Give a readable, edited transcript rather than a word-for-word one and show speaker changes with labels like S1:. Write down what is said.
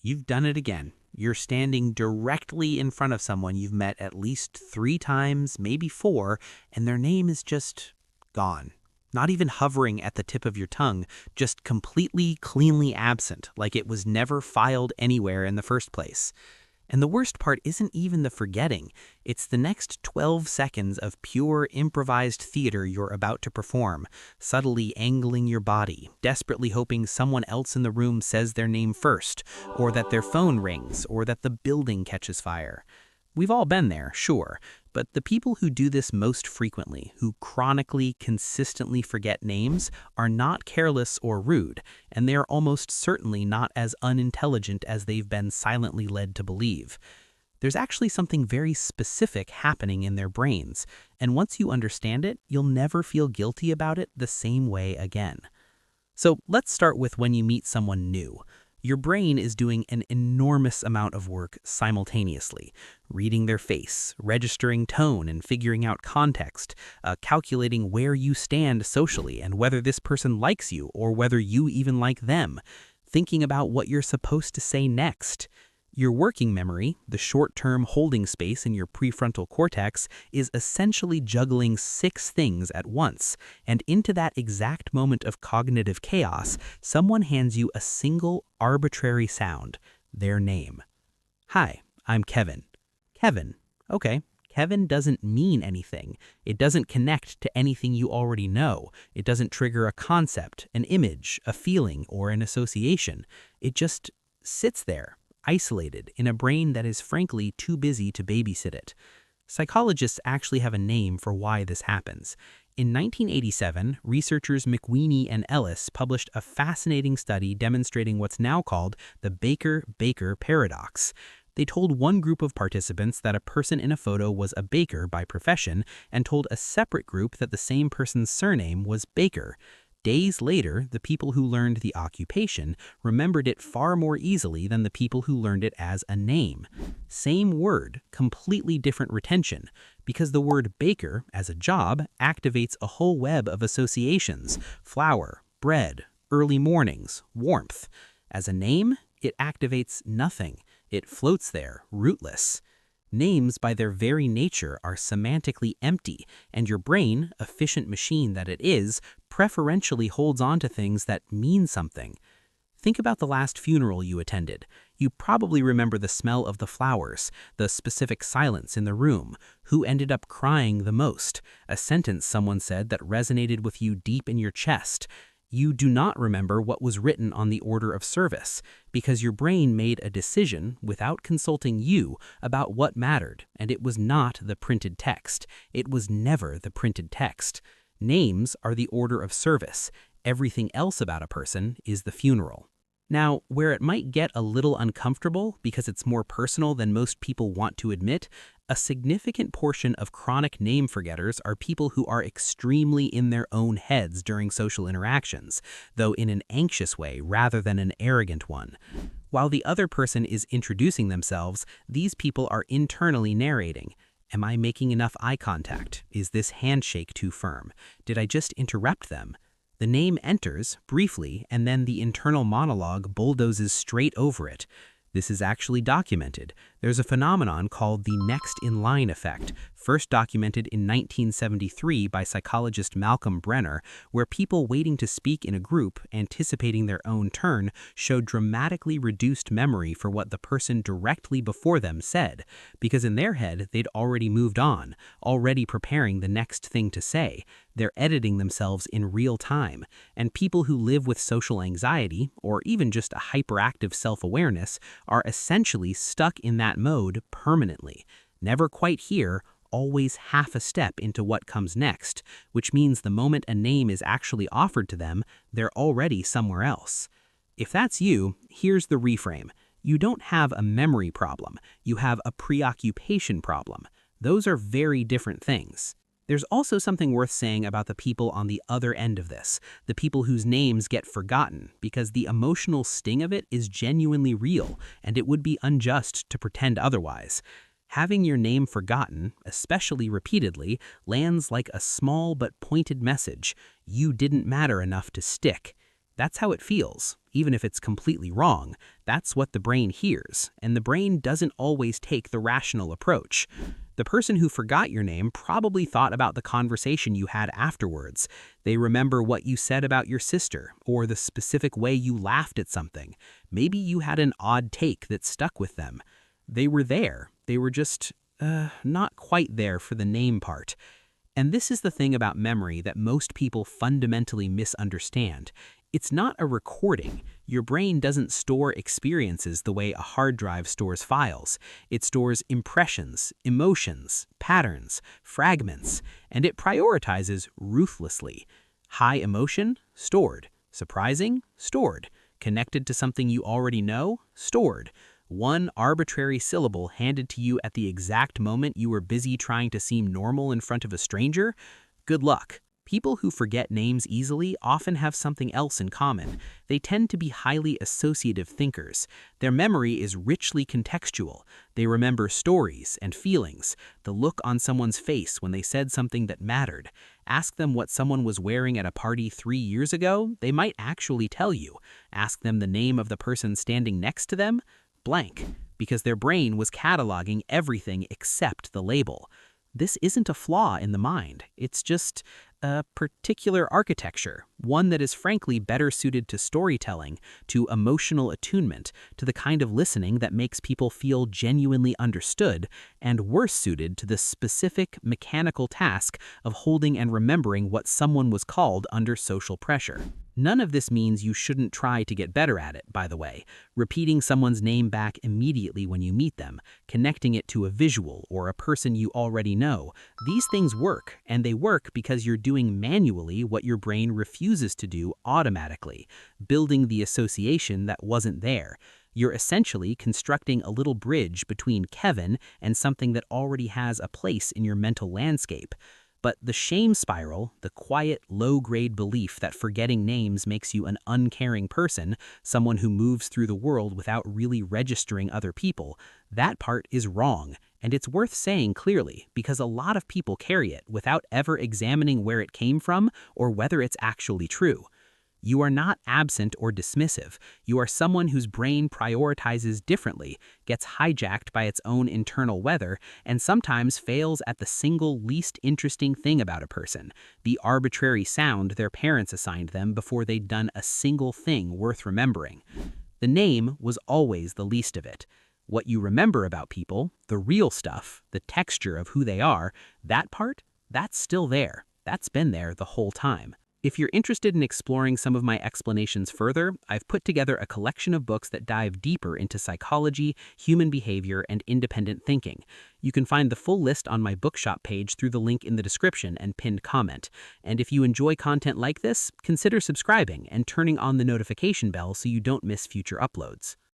S1: You've done it again. You're standing directly in front of someone you've met at least 3 times, maybe 4, and their name is just gone. Not even hovering at the tip of your tongue, just completely, cleanly absent, like it was never filed anywhere in the first place. And the worst part isn't even the forgetting. It's the next 12 seconds of pure improvised theater you're about to perform, subtly angling your body, desperately hoping someone else in the room says their name first, or that their phone rings, or that the building catches fire. We've all been there, sure, but the people who do this most frequently, who chronically, consistently forget names, are not careless or rude, and they are almost certainly not as unintelligent as they've been silently led to believe. There's actually something very specific happening in their brains, and once you understand it, you'll never feel guilty about it the same way again. So let's start with when you meet someone new. Your brain is doing an enormous amount of work simultaneously, reading their face, registering tone and figuring out context, calculating where you stand socially and whether this person likes you or whether you even like them, thinking about what you're supposed to say next. Your working memory, the short-term holding space in your prefrontal cortex, is essentially juggling 6 things at once, and into that exact moment of cognitive chaos, someone hands you a single arbitrary sound, their name. Hi, I'm Kevin. Kevin. Okay. Kevin doesn't mean anything. It doesn't connect to anything you already know. It doesn't trigger a concept, an image, a feeling, or an association. It just sits there, isolated in a brain that is frankly too busy to babysit it. Psychologists actually have a name for why this happens. In 1987, researchers McWeeny and Ellis published a fascinating study demonstrating what's now called the Baker-Baker paradox. They told one group of participants that a person in a photo was a baker by profession and told a separate group that the same person's surname was Baker. Days later, the people who learned the occupation remembered it far more easily than the people who learned it as a name. Same word, completely different retention, because the word baker, as a job, activates a whole web of associations: flour, bread, early mornings, warmth. As a name, it activates nothing. It floats there, rootless. Names, by their very nature, are semantically empty, and your brain, efficient machine that it is, preferentially holds on to things that mean something. Think about the last funeral you attended. You probably remember the smell of the flowers, the specific silence in the room, who ended up crying the most, a sentence someone said that resonated with you deep in your chest. You do not remember what was written on the order of service, because your brain made a decision without consulting you about what mattered, and it was not the printed text. It was never the printed text. Names are the order of service. Everything else about a person is the funeral. Now, where it might get a little uncomfortable because it's more personal than most people want to admit, a significant portion of chronic name forgetters are people who are extremely in their own heads during social interactions, though in an anxious way rather than an arrogant one. While the other person is introducing themselves, these people are internally narrating. Am I making enough eye contact? Is this handshake too firm? Did I just interrupt them? The name enters, briefly, and then the internal monologue bulldozes straight over it. This is actually documented. There's a phenomenon called the next in line effect, first documented in 1973 by psychologist Malcolm Brenner, where people waiting to speak in a group, anticipating their own turn, showed dramatically reduced memory for what the person directly before them said, because in their head they'd already moved on, already preparing the next thing to say. They're editing themselves in real time, and people who live with social anxiety, or even just a hyperactive self-awareness, are essentially stuck in that mode permanently, never quite here, always half a step into what comes next, which means the moment a name is actually offered to them, they're already somewhere else. If that's you, here's the reframe. You don't have a memory problem, you have a preoccupation problem. Those are very different things. There's also something worth saying about the people on the other end of this, the people whose names get forgotten, because the emotional sting of it is genuinely real, and it would be unjust to pretend otherwise. Having your name forgotten, especially repeatedly, lands like a small but pointed message. You didn't matter enough to stick. That's how it feels, even if it's completely wrong. That's what the brain hears, and the brain doesn't always take the rational approach. The person who forgot your name probably thought about the conversation you had afterwards. They remember what you said about your sister, or the specific way you laughed at something. Maybe you had an odd take that stuck with them. They were there. They were just, not quite there for the name part. And this is the thing about memory that most people fundamentally misunderstand. It's not a recording. Your brain doesn't store experiences the way a hard drive stores files. It stores impressions, emotions, patterns, fragments, and it prioritizes ruthlessly. High emotion? Stored. Surprising? Stored. Connected to something you already know? Stored. One arbitrary syllable handed to you at the exact moment you were busy trying to seem normal in front of a stranger? Good luck. People who forget names easily often have something else in common. They tend to be highly associative thinkers. Their memory is richly contextual. They remember stories and feelings, the look on someone's face when they said something that mattered. Ask them what someone was wearing at a party 3 years ago, they might actually tell you. Ask them the name of the person standing next to them, blank, because their brain was cataloging everything except the label. This isn't a flaw in the mind. It's just a particular architecture, one that is frankly better suited to storytelling, to emotional attunement, to the kind of listening that makes people feel genuinely understood, and worse suited to the specific mechanical task of holding and remembering what someone was called under social pressure. None of this means you shouldn't try to get better at it, by the way. Repeating someone's name back immediately when you meet them, connecting it to a visual or a person you already know. These things work, and they work because you're doing manually what your brain refuses to do automatically, building the association that wasn't there. You're essentially constructing a little bridge between Kevin and something that already has a place in your mental landscape. But the shame spiral, the quiet, low-grade belief that forgetting names makes you an uncaring person, someone who moves through the world without really registering other people, that part is wrong. And it's worth saying clearly, because a lot of people carry it without ever examining where it came from or whether it's actually true. You are not absent or dismissive. You are someone whose brain prioritizes differently, gets hijacked by its own internal weather, and sometimes fails at the single least interesting thing about a person, the arbitrary sound their parents assigned them before they'd done a single thing worth remembering. The name was always the least of it. What you remember about people, the real stuff, the texture of who they are, that part, that's still there. That's been there the whole time. If you're interested in exploring some of my explanations further, I've put together a collection of books that dive deeper into psychology, human behavior, and independent thinking. You can find the full list on my bookshop page through the link in the description and pinned comment. And if you enjoy content like this, consider subscribing and turning on the notification bell so you don't miss future uploads.